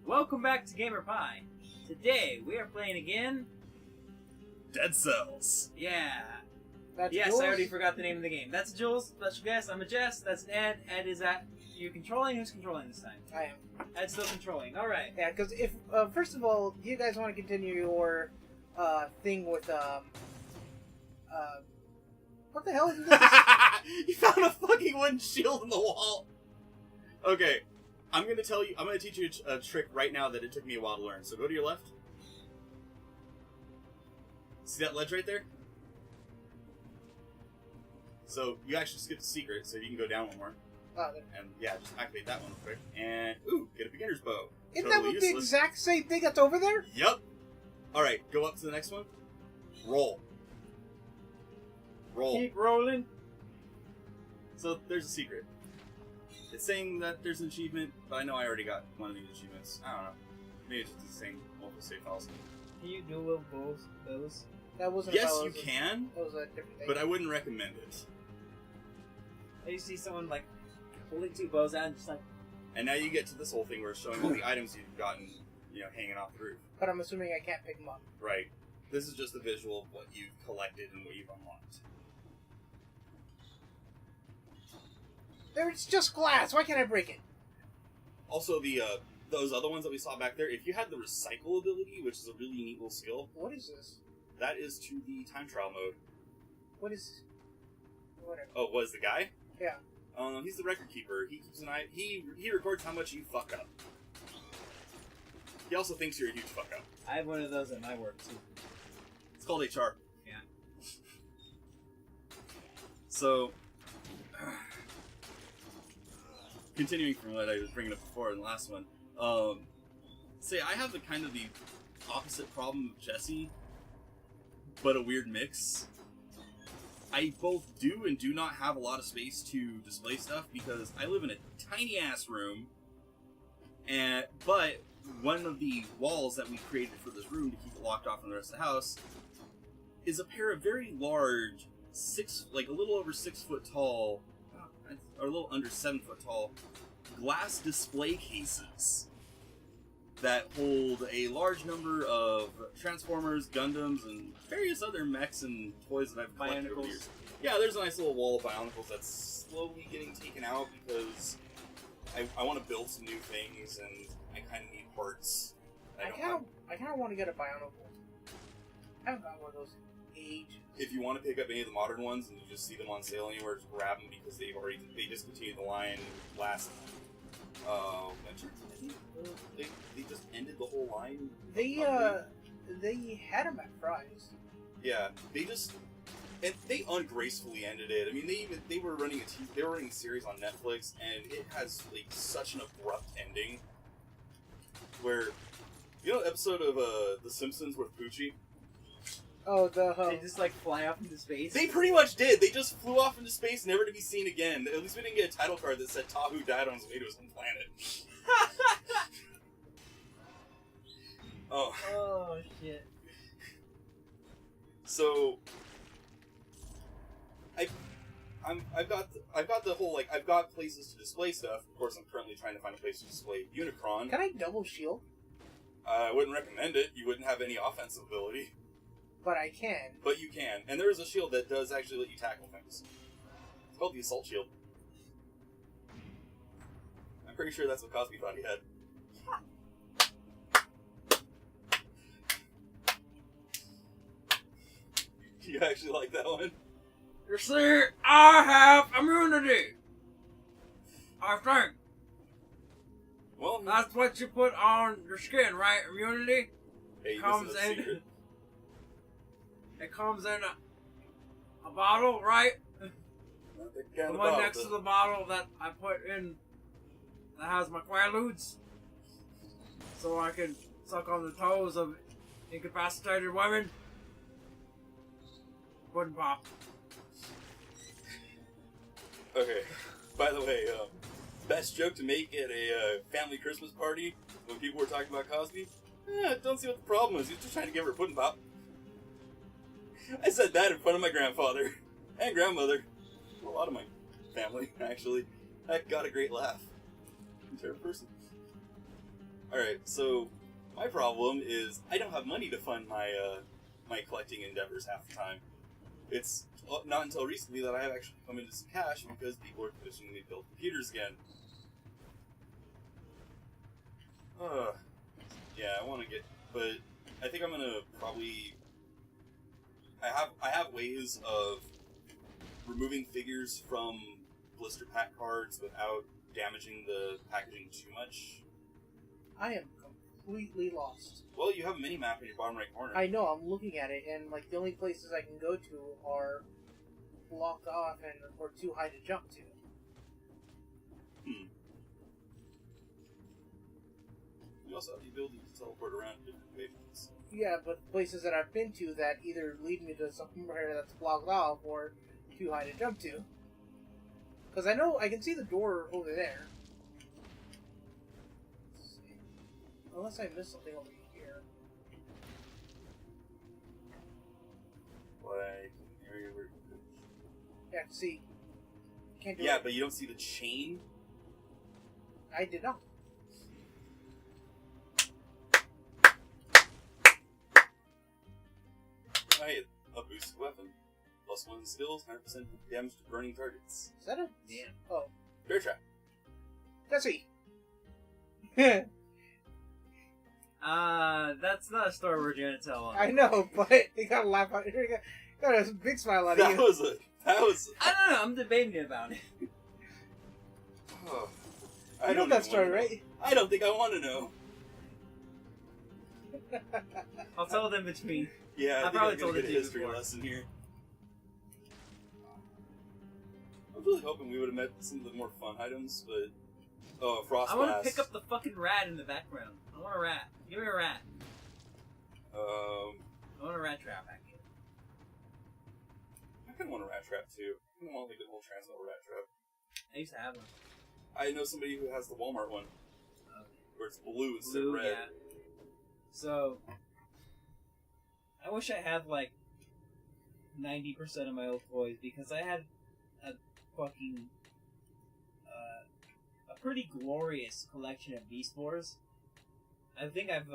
Welcome back to Gamer Pie. Today we are playing again. Dead Cells. Yeah. That's Yes, Jules? I already forgot the name of the game. That's Jules, special guest. I'm a Jess. That's an Ed. Ed is at. You controlling? Who's controlling this time? I am. Ed's still controlling. All right. Yeah, because if first of all, do you guys want to continue your thing with what the hell is this? You found a fucking wooden shield in the wall. Okay, I'm gonna teach you a trick right now that it took me a while to learn. So go to your left. See that ledge right there? So you actually skipped the secret, so you can go down one more. Oh, there. And yeah, just activate that one real quick. And ooh, get a beginner's bow. Isn't Totally that the useless. exact same thing that's over there? Yep. Alright, go up to the next one. Roll. Roll. Keep rolling. So there's a secret. It's saying that there's an achievement, but I know I already got one of these achievements. I don't know. Maybe it's just the same multiple save files. Can you dual those? That wasn't. Yes, about- you can, That was a different thing. but I wouldn't recommend it. You see someone like holding two bows out and just like. And now you get to this whole thing where it's showing all the items you've gotten, hanging off the roof. But I'm assuming I can't pick them up. Right. This is just a visual of what you've collected and what you've unlocked. It's just glass. Why can't I break it? Also, those other ones that we saw back there, if you had the recycle ability, which is a really neat little skill, What is this? that is to the time trial mode. What is? Whatever. Oh, was the guy? Yeah. He's the record keeper. He keeps an eye. He records how much you fuck up. He also thinks you're a huge fuck up. I have one of those at my work too. It's called HR. Yeah. So, continuing from what I was bringing up before in the last one, say I have the opposite problem of Jesse, but a weird mix. I both do and do not have a lot of space to display stuff because I live in a tiny ass room, but one of the walls that we created for this room to keep it locked off from the rest of the house is a pair of very large, a little over 6 foot tall, or a little under 7 foot tall, glass display cases that hold a large number of Transformers, Gundams, and various other mechs and toys that I've collected over the years. Yeah, there's a nice little wall of Bionicles that's slowly getting taken out because I want to build some new things and I kind of need parts. I kind of want to get a Bionicle. I haven't got one of those in ages. If you want to pick up any of the modern ones and you just see them on sale anywhere, just grab them because they discontinued the line last winter. They just ended the whole line. They had them at Fry's. Yeah, they ungracefully ended it. I mean, they were running a series on Netflix, and it has such an abrupt ending. Where, episode of The Simpsons with Poochie? Oh, They just fly off into space. They pretty much did. They just flew off into space, never to be seen again. At least we didn't get a title card that said Tahu died on his way to his home planet. Oh. Oh shit. So I've got the whole I've got places to display stuff. Of course, I'm currently trying to find a place to display Unicron. Can I double shield? I wouldn't recommend it. You wouldn't have any offensive ability. But I can. But you can, and there is a shield that does actually let you tackle things. It's called the Assault Shield. I'm pretty sure that's what Cosby thought he had. You actually like that one? You see, I have immunity. I think. Well, That's what you put on your skin, right? Immunity? hey, Comes this is a in. secret. It comes in a bottle, right? Not that kind The of one bottle, next to but- the bottle that I put in that has my Quaaludes. So I can suck on the toes of incapacitated women. Wouldn't pop. Okay. By the way, best joke to make at a family Christmas party when people were talking about Cosby? Don't see what the problem is. He's just trying to give her a pudding pop. I said that in front of my grandfather and grandmother. A lot of my family, actually. That got a great laugh. I'm a terrible person. Alright, so my problem is I don't have money to fund my my collecting endeavors half the time. It's not until recently that I have actually come into some cash because people are commissioning me to build computers again. Yeah, I want to get, but I think I'm gonna probably. I have ways of removing figures from blister pack cards without damaging the packaging too much. I am completely lost. Well, you have a mini map in your bottom right corner. I know, I'm looking at it, and like the only places I can go to are blocked off and or too high to jump to. You also have the ability to teleport around different pavements. Yeah, but places that I've been to that either lead me to somewhere that's blocked off or too high to jump to. Because I know I can see the door over there. Let's see. Unless I missed something over here. Like area where. Yeah, see. Can't do Yeah, it. but you don't see the chain. I did not. Right, a boosted weapon. +1 skills, 9% damage to burning targets. Is that a... Damn. Oh. Bear trap. Jesse! That's not a story we're gonna tell on. I know, but it got a laugh out. It got a big smile out of you. That was. I don't know. I'm debating about it. Oh, You know that story, right? I don't think I want to know. I'll tell them between. Yeah, I I think probably I'm told gonna it get to a you history before. lesson here. I was really hoping we would have met some of the more fun items, but frost I want blast. to pick up the fucking rat in the background. I want a rat. Give me a rat. I want a rat trap, actually. I kind of want a rat trap too. I kind of want like the whole transmetal rat trap. I used to have one. I know somebody who has the Walmart one, where it's blue instead of Blue, red. yeah. So, I wish I had like 90% of my old toys because I had a fucking a pretty glorious collection of Beast Wars. I think I've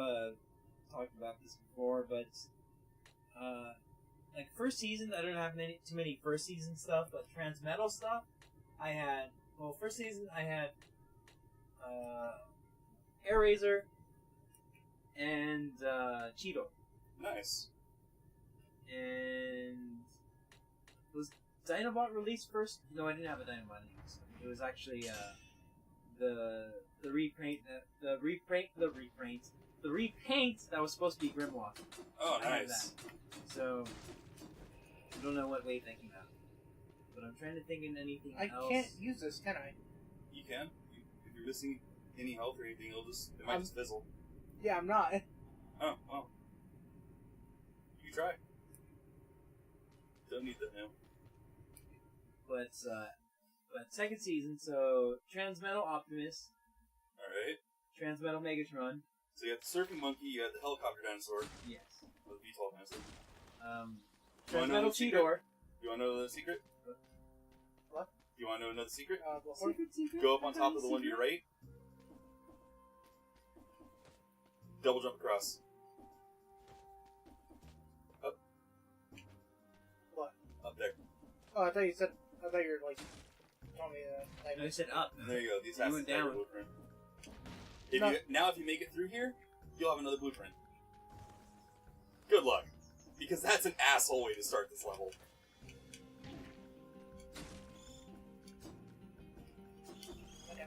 talked about this before, but like first season, I don't have too many first season stuff, but Transmetal stuff, I had. Well, first season I had Air Razor and Cheeto. Nice. And was Dinobot released first? No, I didn't have a Dinobot release. It was actually the repaint that was supposed to be Grimlock. Oh, I had nice. that. So I don't know what wave that came out, but I'm trying to think of anything I else. can't use this, can I? You can. If you're missing any health or anything, it might just fizzle. Yeah, I'm not. Oh, well. You can try. Don't need that now. But second season, so Transmetal Optimus, Alright. Transmetal Megatron. So you got the surfing monkey, you got the helicopter dinosaur, Yes. or the VTOL dinosaur. You wanna know Transmetal the secret? Cheetor. You want to know another secret? What? You want to know another secret? Before? Secret. Go up on top of the one to your right. Double jump across. Up. What? Up there. Oh, I thought you were like telling me that. No, I said up. There you go. These You has went to have a down. blueprint. No. If you make it through here, you'll have another blueprint. Good luck. Because that's an asshole way to start this level.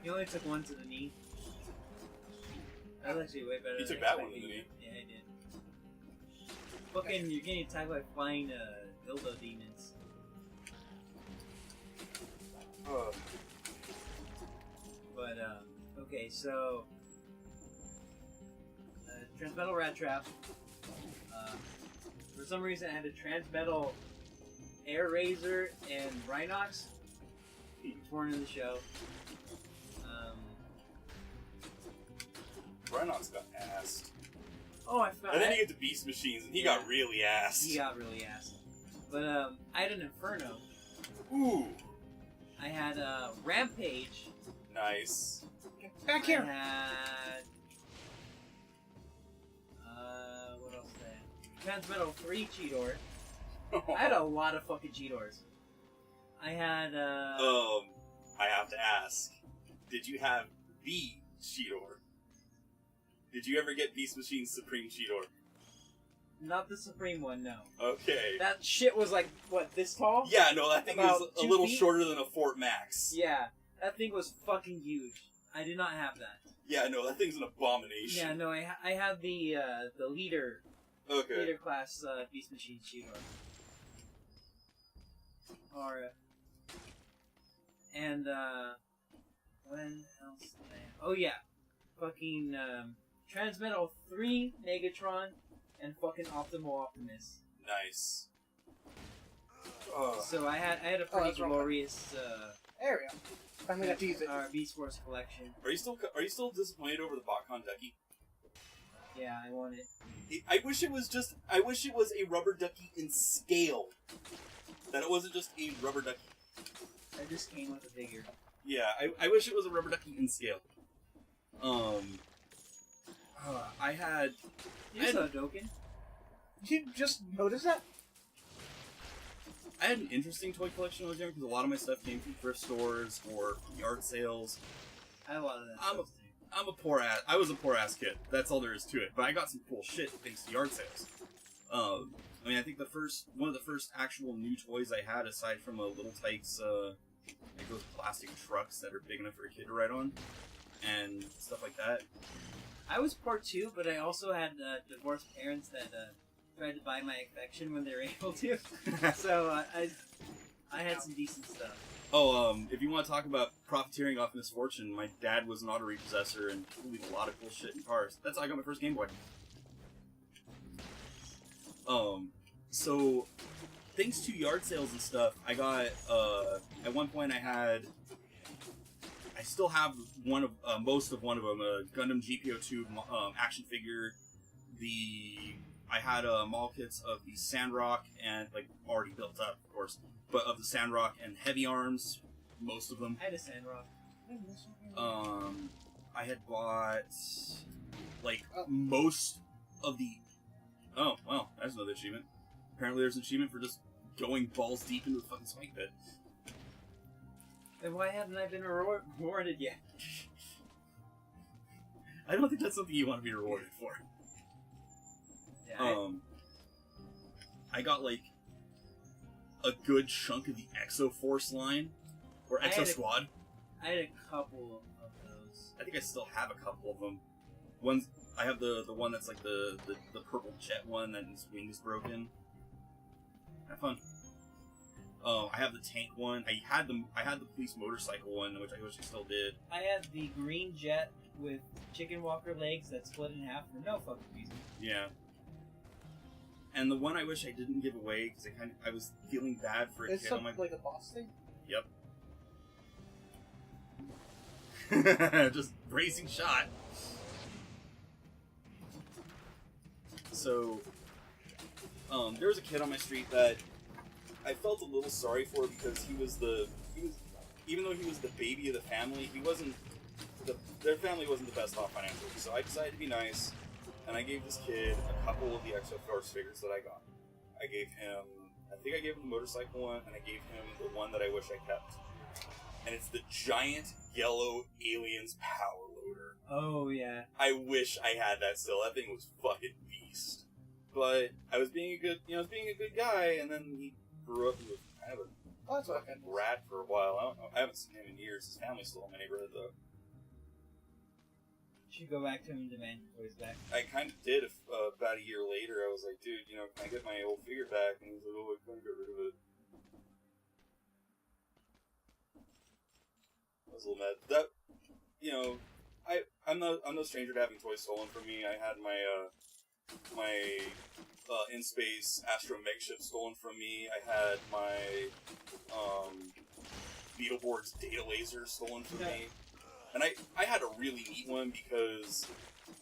You only took one to the knee. That was actually way better. You than took that one expected. to the knee. Yeah, I did. Fucking, you're getting attacked by flying dildo demons. But okay, so Transmetal Rat Trap. For some reason, I had a Transmetal Air Razor and Rhinox. Which weren't in the show. Rhinox got assed. Oh, I forgot. And then you get the Beast Machines, and he got really assed. He got really assed. But I had an Inferno. Ooh. I had Rampage. Nice. Back here! I had Transmetal 3 Cheetor. I had a lot of fucking Cheetors. I had, I have to ask, did you have the Cheetor? Did you ever get Beast Machine's Supreme Cheetor? Not the Supreme one, no. Okay. That shit was like, what, this tall? Yeah, no, that thing About was a 2 little feet? shorter than a Fort Max. Yeah, that thing was fucking huge. I did not have that. Yeah, no, that thing's an abomination. Yeah, no, I have the leader class Beast Machine Cheetor. Or, and when else did I have? Oh yeah, fucking Transmetal 3 Megatron and fucking Optimal Optimus. Nice. So I had a pretty that's wrong. glorious There we go. Finally got to use it. Beast Wars collection. Are you still disappointed over the BotCon Ducky? Yeah, I want it. I wish it was a rubber ducky in scale. That it wasn't just a rubber ducky. I just came with a figure. Yeah, I wish it was a rubber ducky in scale. I had You saw Dokken. Did you just notice that? I had an interesting toy collection when I was young because a lot of my stuff came from thrift stores or yard sales. I had a lot of that stuff too. I was a poor ass kid. That's all there is to it. But I got some cool shit thanks to yard sales. I mean, I think one of the first actual new toys I had, aside from a Little Tykes, like those plastic trucks that are big enough for a kid to ride on, and stuff like that. I was poor too, but I also had divorced parents that tried to buy my affection when they were able to. So I had some decent stuff. Oh, if you want to talk about profiteering off misfortune, my dad was an auto repossessor and did a lot of cool shit in cars. That's how I got my first Game Boy. So thanks to yard sales and stuff, I got, at one point I still have most of one of them, a Gundam GPO2 action figure. I had mall kits of the Sandrock and, like, already built up, of course, but of the Sandrock and Heavy Arms, most of them. I had a Sandrock. I had bought, like, most of the... Oh, well, that's another achievement. Apparently there's an achievement for just going balls deep into the fucking spike pit. Then why haven't I been rewarded yet? I don't think that's something you want to be rewarded for. Yeah, I got, like, a good chunk of the Exo Force line, or Exo Squad. I had a couple of those. I think I still have a couple of them. I have the one that's like the purple jet one that his wings broken. Have fun. I have the tank one. I had the police motorcycle one, which I wish I still did. I had the green jet with chicken walker legs that split in half for no fucking reason. Yeah. And the one I wish I didn't give away because I was feeling bad for a It's kid. something like a boss thing? Yep. Just bracing shot. So, there was a kid on my street that I felt a little sorry for because even though he was the baby of the family, their family wasn't the best off financially. So I decided to be nice, and I gave this kid a couple of the Exo Force figures that I got. I gave him the motorcycle one, and I gave him the one that I wish I kept. And it's the giant yellow aliens power loader. Oh yeah. I wish I had that still. That thing was fucking beast. But I was being a good guy, and then he grew up and was kind of a fucking rat for a while. I haven't seen him in years. His family's still in my neighborhood, though. Should go back to him and demand your toys back. I kind of did about a year later. I was like, dude, can I get my old figure back? And he was like, oh, I couldn't get rid of it. I was a little mad. That, I'm no stranger to having toys stolen from me. I had my in-space Astro Meg ship stolen from me. I had my Beetleborgs data laser stolen from me. And I had a really neat one because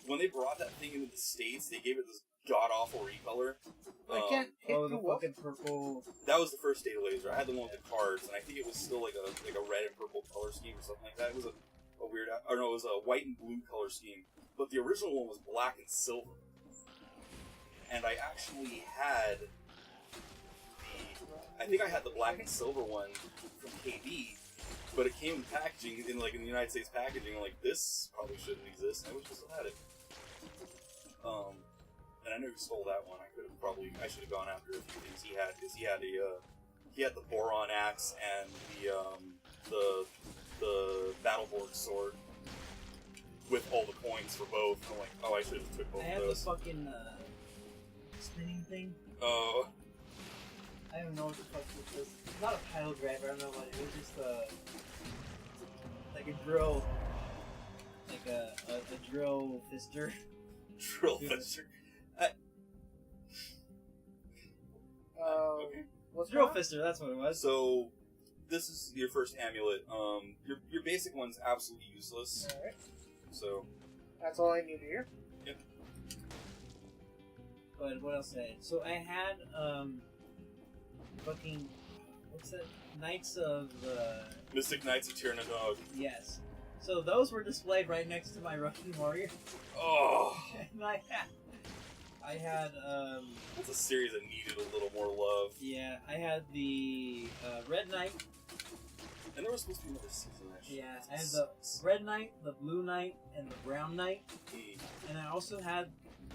when they brought that thing into the States, they gave it this god-awful recolor. I can't hit the fucking purple. That was the first data laser. I had the one with the cards, and I think it was still like a red and purple color scheme or something like that. It was a weird, or no, it was a white and blue color scheme. But the original one was black and silver. and I actually had I think I had the black and silver one from KB, but it came in packaging, in the United States packaging, like, this probably shouldn't exist, and I wish I still had it. And I know who stole that one. I should have gone after a few things he had, because he had the boron axe and the Battleborg sword with all the coins for both. I'm like, oh, I should have took both of those. I have the fucking spinning thing. Oh. I don't know what the fuck this is. It's not a pile driver, I don't know what it was, just like a drill. Like a drill fister. Drill fister. Okay. What's Drill that? fister, that's what it was. So, this is your first amulet. Your basic one's absolutely useless. Alright. So. That's all I need to hear. Yep. But what else I had? So I had, fucking, what's that? Knights of, Mystic Knights of Tyrannog. yes. So those were displayed right next to my Russian warrior. Oh! And I had, That's a series that needed a little more love. yeah, I had the, Red Knight. And there was supposed to be another season, actually. Yeah, I had the Red Knight, the Blue Knight, and the Brown Knight. And I also had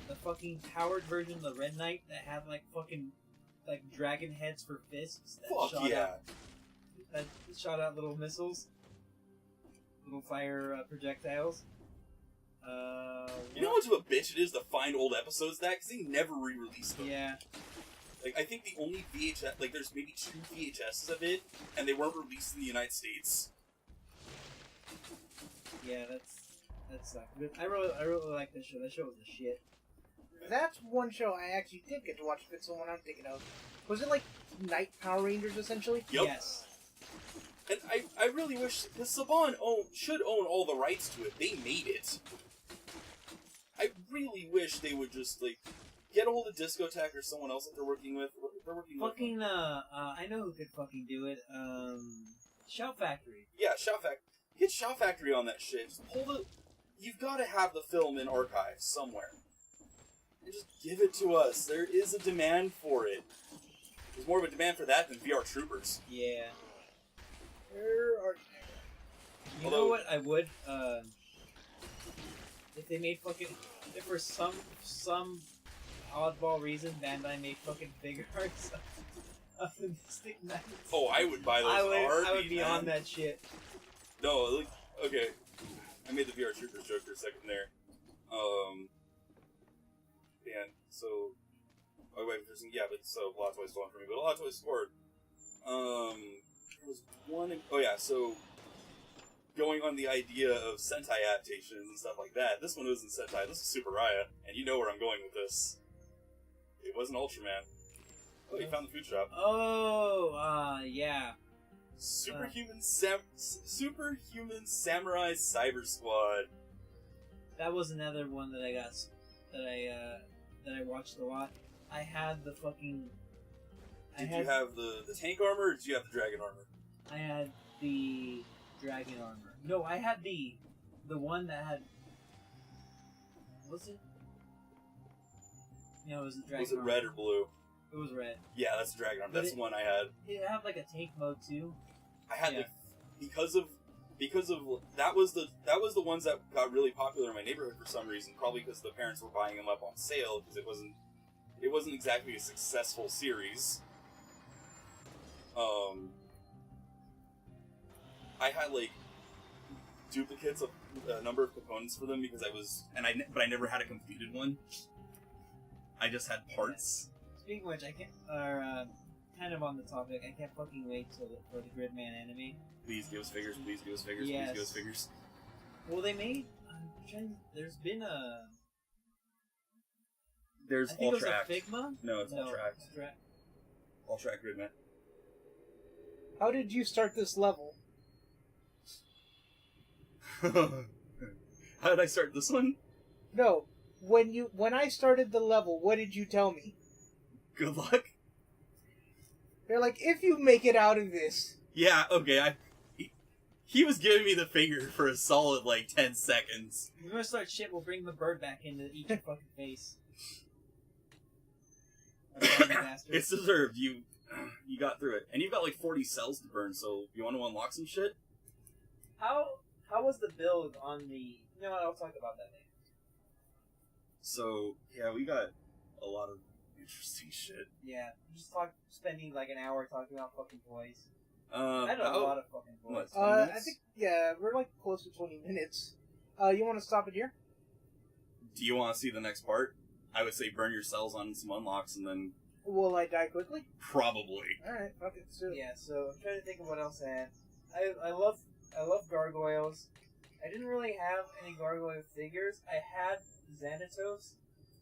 the fucking powered version of the Red Knight that had, like, fucking, like, dragon heads for fists that shot out little missiles. Little fire projectiles. You know how much of a bitch it is to find old episodes of that? Because they never re-released them. Yeah. Like, I think the only VHS, like, there's maybe 2 VHSs of it, and they weren't released in the United States. Yeah, that sucked. But I really like this show. That show was a shit. That's one show I actually did get to watch, if it's the one I'm thinking of. Was it like Night Power Rangers, essentially? Yep. Yes. And I really wish, because Saban should own all the rights to it. They made it. I really wish they would just, like, get a hold of Discotech or someone else that they're working with. Fucking, I know who could fucking do it. Shout Factory. Yeah, Shout Factory. Get Shout Factory on that shit. Just pull the... You've got to have the film in archives somewhere. And just give it to us. There is a demand for it. There's more of a demand for that than VR Troopers. Yeah. Where are You know what I would, if they made fucking... If for some oddball reason Bandai made fucking figure arts of the Mystic Knights. Oh, I would buy those I would be on that shit. No, like, okay. I made the VR Troopers joke for a second there. And so... Oh, wait, so Lot Toy stole from me, but Lot Toy scored. There was one... Oh, yeah, so... Going on the idea of Sentai adaptations and stuff like that, this one wasn't Sentai, this is Super Raya, and you know where I'm going with this. It wasn't Ultraman. Oh, you found the food shop. Oh, yeah. Superhuman Samurai Cyber Squad. That was another one that I got, that I watched a lot. I had the fucking... Did you have the tank armor, or did you have the dragon armor? I had the dragon armor. No, I had the one that had... Was it? No, it was the dragon Was it armor. red or blue? It was red. Yeah, that's the dragon armor. But That's the one I had. It had like a tank mode too. I had Yeah. because of that was the ones that got really popular in my neighborhood for some reason. Probably because the parents were buying them up on sale because it wasn't exactly a successful series. I had like duplicates of a number of components for them because but I never had a completed one. I just had parts. Speaking of which, I can't. Kind of on the topic, I can't fucking wait for the Gridman anime. Please give us figures. Please give us figures. Yes. Please give us figures. Well, they made. There's been a. There's I think all tracked. it was a Figma. No, it's all tracked. Track. All track Gridman. How did you start this level? How did I start this one? No, when I started the level, what did you tell me? Good luck. They're like, if you make it out of this. Yeah, okay. He was giving me the finger for a solid like 10 seconds. If we're gonna start shit, we'll bring the bird back into each fucking face. Annoying bastard. It's deserved. You got through it, and you've got like 40 cells to burn. So you want to unlock some shit? How was the build on the? You know what? I'll talk about that later. So yeah, we got a lot of interesting shit. Yeah, spending like an hour talking about fucking toys. I I had a lot of fucking toys. What, 20 minutes? I think, yeah, we're like close to 20 minutes. You want to stop it here? Do you want to see the next part? I would say burn your cells on some unlocks, and then Will I die quickly? probably. Alright, fuck it. So, Yeah, so I'm trying to think of what else I had. I love gargoyles. I didn't really have any gargoyle figures. I had Xanatos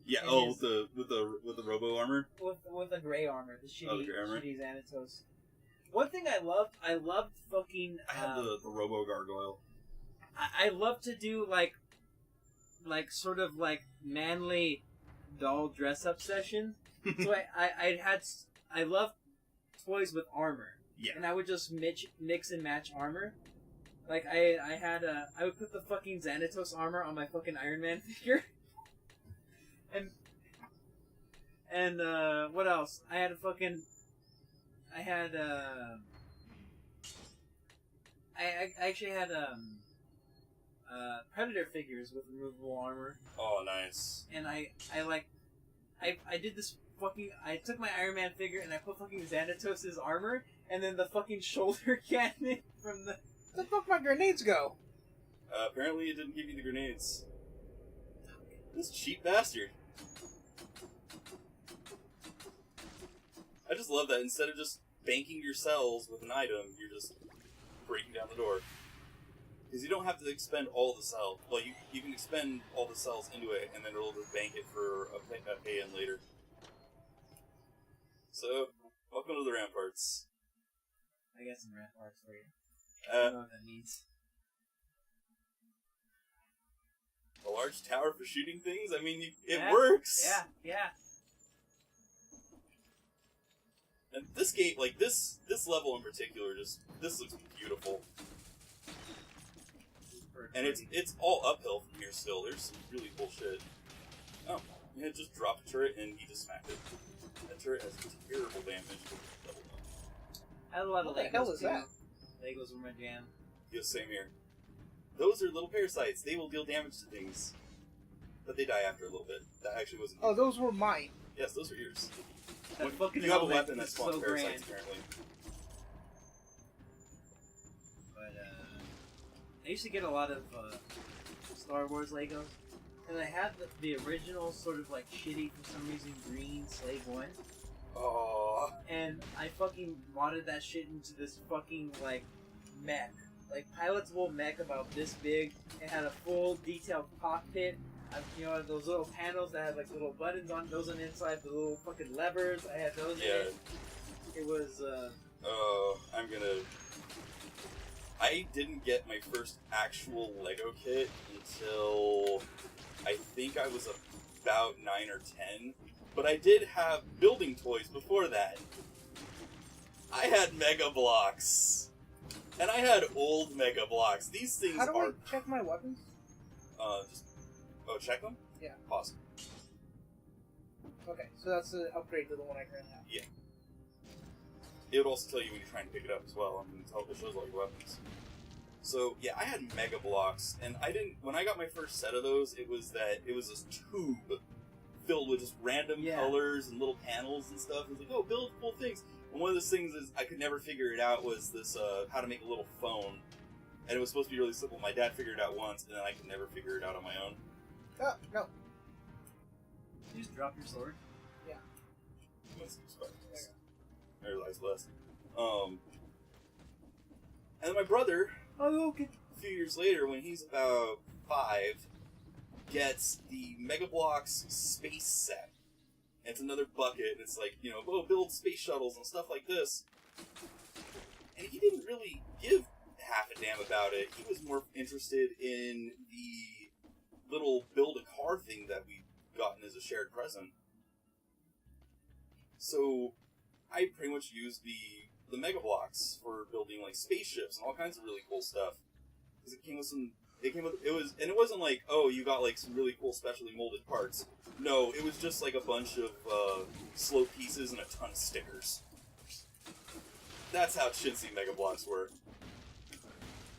Yeah. And Oh, his- with the robo armor. with the gray armor, the Oh, the gray armor. shitty Xanatos. One thing I loved fucking. I had the robo gargoyle. I love to do like sort of like manly doll dress up session. So I love toys with armor. Yeah. And I would just mix and match armor. Like I would put the fucking Xanatos armor on my fucking Iron Man figure. And what else? I actually had Predator figures with removable armor. Oh, nice. And I did this fucking. I took my Iron Man figure and I put fucking Xanatos' armor, and then the fucking shoulder cannon from the. where the fuck my grenades go? Apparently, it didn't give you the grenades. This cheap bastard. I just love that. Instead of just banking your cells with an item, you're just breaking down the door. Because you don't have to expend all the cells. Well, you can expend all the cells into it, and then it'll just bank it for a pay-in later. So, welcome to the Ramparts. I got some rat parts for you. I don't know what that means. A large tower for shooting things? I mean, it Yeah, works! Yeah. And this game, like, this level in particular, this looks beautiful. And it's all uphill from here still. There's some really cool shit. Oh, yeah, just drop a turret and he just smacked it. That turret has terrible damage. I had a lot of What the Legos hell is too. that? Legos were my jam. Yeah, same here. Those are little parasites. They will deal damage to things. But they die after a little bit. That actually wasn't... Oh, those were mine. Yes, those are yours. That fucking You have a helmet weapon that is spawns so parasites, grand. apparently. But I used to get a lot of Star Wars Legos, and I had the original sort of like shitty for some reason green Slave One, Oh, and I fucking modded that shit into this fucking like mech, like pilotable mech about this big. It had a full detailed cockpit. You know, those little panels that had like little buttons on those on the inside, the little fucking levers. I had those in yeah. it. It was Oh, I didn't get my first actual Lego kit until I think I was about 9 or 10. But I did have building toys before that. I had Mega Blocks. And I had old Mega Blocks. These things How do are... I check my weapons? check them? Yeah. Awesome. Okay, so that's an upgrade to the one I currently have. Yeah. It would also tell you when you're trying to pick it up as well. I mean, it shows all your weapons. So, yeah, I had Mega Blocks, and when I got my first set of those, it was this tube filled with just random colors and little panels and stuff. It was like, oh, build cool things. And one of those things is I could never figure it out was this, how to make a little phone. And it was supposed to be really simple. My dad figured it out once, and then I could never figure it out on my own. Oh, no. you just drop your sword. I realized less. And then my brother, Oh, okay. a few years later, when he's about 5, gets the Mega Bloks space set. And it's another bucket, and it's like, build space shuttles and stuff like this. And he didn't really give half a damn about it. He was more interested in the little build a car thing that we'd gotten as a shared present. So I pretty much used the Mega Bloks for building like spaceships and all kinds of really cool stuff. Because it came with some It wasn't like, oh, you got like some really cool specially molded parts. No, it was just like a bunch of slow pieces and a ton of stickers. That's how chintzy Mega Blocks were.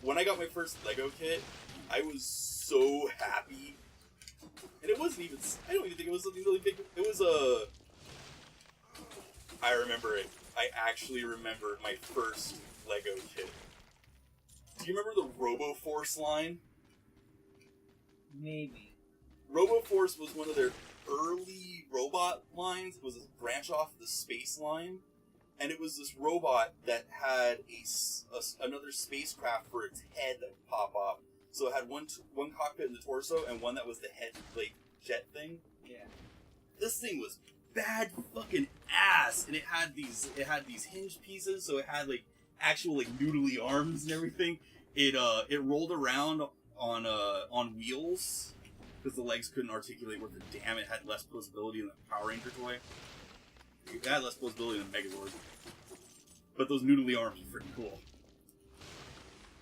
When I got my first Lego kit, I was so happy. And it wasn't even, I don't even think it was something really big. It was I remember it. I actually remember my first Lego kit. Do you remember the RoboForce line? Maybe. RoboForce was one of their early robot lines. It was a branch off the space line. And it was this robot that had another spacecraft for its head that would pop off. So it had one cockpit in the torso and one that was the head, like, jet thing. Yeah. This thing was bad fucking ass, and it had these hinge pieces, so it had like actual like noodly arms and everything. It rolled around on wheels because the legs couldn't articulate worth a damn. It had less posability than the Power Ranger toy. It had less posability than Megazord, but those noodly arms were freaking cool.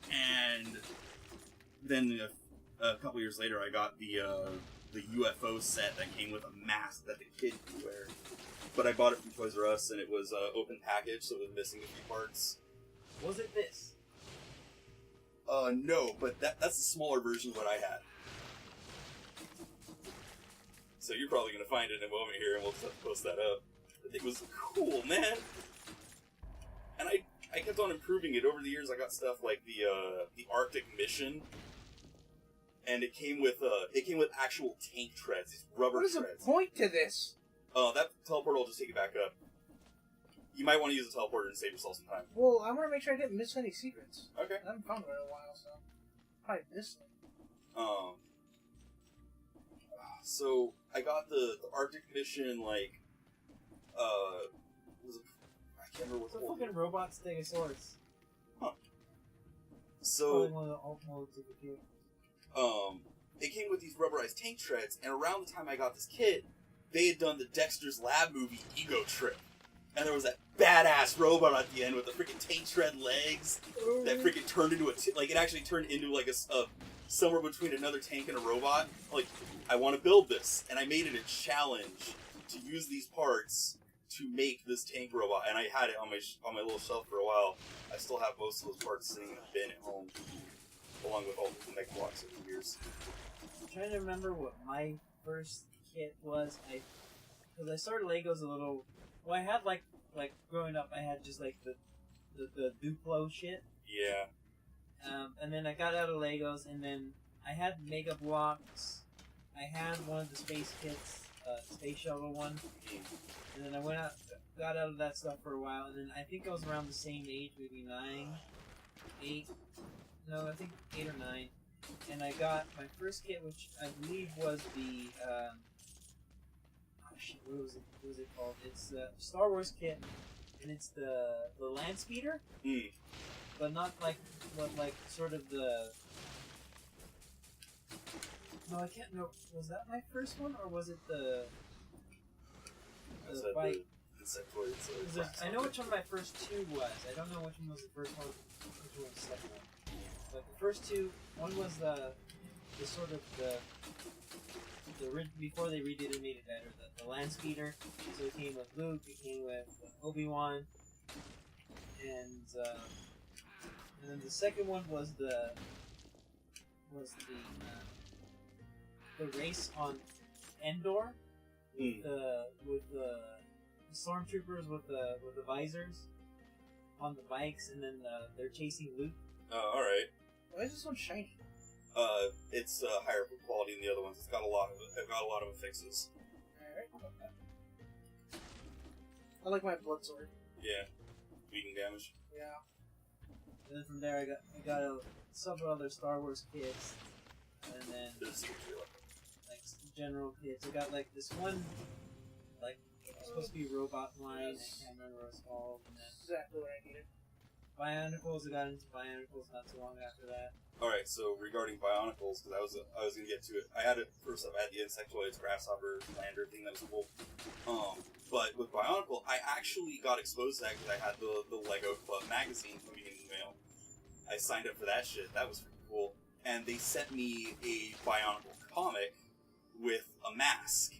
And then a couple years later, I got the UFO set that came with a mask that the kid could wear. But I bought it from Toys R Us, and it was open package, so it was missing a few parts. Was it this? No, but that's the smaller version of what I had. So you're probably going to find it in a moment here, and we'll just have to post that up. The thing was cool, man! And I kept on improving it. Over the years, I got stuff like the Arctic Mission, and it came with actual tank treads, these rubber treads. What is the point to this? That teleporter will just take it back up. You might want to use a teleporter and save yourself some time. Well, I want to make sure I didn't miss any secrets. Okay. I haven't found one in a while, so probably missed them. So I got the Arctic Mission, like, I can't remember what It's a the fucking robot Stegosaurus. Huh. Probably So, one of the alt modes of the kit. it came with these rubberized tank treads, and around the time I got this kit, they had done the Dexter's Lab movie Ego Trip. And there was that badass robot at the end with the freaking tank tread legs that freaking turned into it actually turned into like a somewhere between another tank and a robot. Like, I want to build this, and I made it a challenge to use these parts to make this tank robot, and I had it on my little shelf for a while. I still have most of those parts sitting in a bin at home, along with all the Mega Blocks over the years. I'm trying to remember what my first kit was. Because I started Legos a little. Well, I had like growing up, I had just like the Duplo shit. Yeah. And then I got out of Legos, and then I had Mega Blocks. I had one of the space kits, space shuttle one, and then I got out of that stuff for a while, and then I think I was around the same age, maybe 8 or 9, and I got my first kit, which I believe was the, what was it called? It's the Star Wars kit, and it's the land speeder, but not like sort of the. No, I can't know. Was that my first one, or was it the bike? I know which one my first two was. I don't know which one was the first one, which one was the second one. But the first two, one was the sort of before they redid it, made it better. The land speeder. So it came with Luke. It came with Obi-Wan, and then the second one was the race on Endor with the stormtroopers with the visors on the bikes, and then they're chasing Luke. All right. Why is this one shiny? It's higher quality than the other ones. It's got a lot of affixes. Alright. I like my blood sword. Yeah. Beating damage. Yeah. And then from there, I got several other Star Wars kits, and then There's a like general kits. I got like this one, like it's supposed to be robot line. I can't remember what it's called. And then Exactly what I needed. Bionicles. I got into Bionicles not too long after that. All right. So regarding Bionicles, because I was gonna get to it. I had it first up. I had the Insectoids, Grasshopper, Lander thing that was cool. But with Bionicle, I actually got exposed to that because I had the Lego Club magazine coming in the mail. I signed up for that shit. That was pretty cool. and they sent me a Bionicle comic with a mask.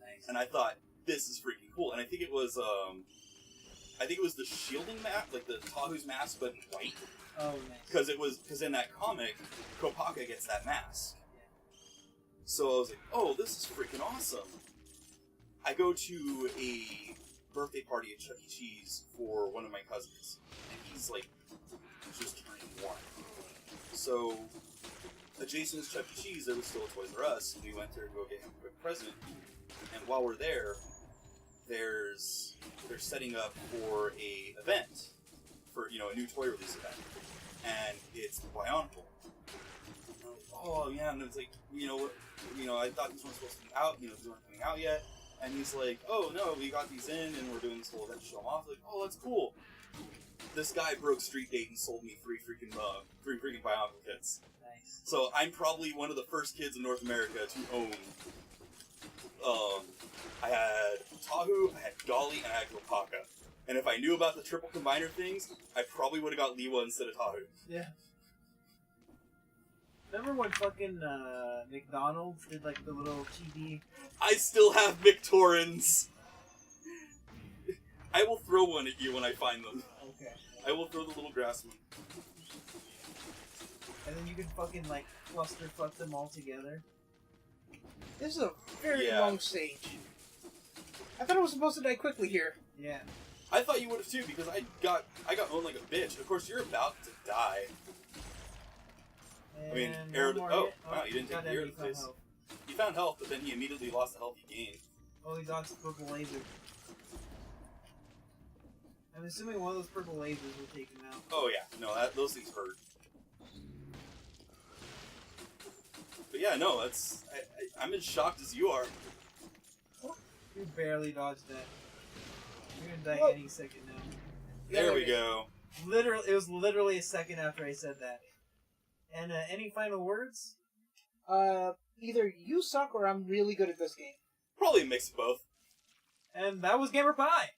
Nice. And I thought, this is freaking cool. And I think it was the shielding mask, like the Tahu's mask, but in white. Oh, nice. Because in that comic, Kopaka gets that mask. Yeah. So I was like, oh, this is freaking awesome. I go to a birthday party at Chuck E. Cheese for one of my cousins, and he's like just turning 1. So adjacent to Chuck E. Cheese, there was still a Toys R Us, and we went there to go get him a quick present. And while we're there, they're setting up for a event, for a new toy release event, and it's Bionicle. Oh yeah, and it's like I thought these weren't supposed to be out. These weren't coming out yet. And he's like, oh no, we got these in, and we're doing this whole event to show them off. Like, oh, that's cool. This guy broke street date and sold me three freaking Bionicle kits. Nice. So I'm probably one of the first kids in North America to own. I had Tahu, I had Dolly, and I had Kopaka. And if I knew about the triple combiner things, I probably would have got Liwa instead of Tahu. Yeah. Remember when fucking McDonald's did like the little chibi? I still have McTorrins. I will throw one at you when I find them. Okay. I will throw the little grass one. And then you can fucking like clusterfuck them all together. This is a very long stage. I thought it was supposed to die quickly here. Yeah. I thought you would have too, because I got owned like a bitch. Of course, you're about to die. And I mean, wow, you didn't take the air to the face. He found health, but then he immediately lost the health he gained. Oh, he dodged the purple laser. I'm assuming one of those purple lasers will take him out. Oh yeah, no, those things hurt. But yeah, no, I'm as shocked as you are. You barely dodged that. You're gonna die any second now. There we go. It was literally a second after I said that. And any final words? Either you suck or I'm really good at this game. Probably a mix of both. And that was Gamer Pie!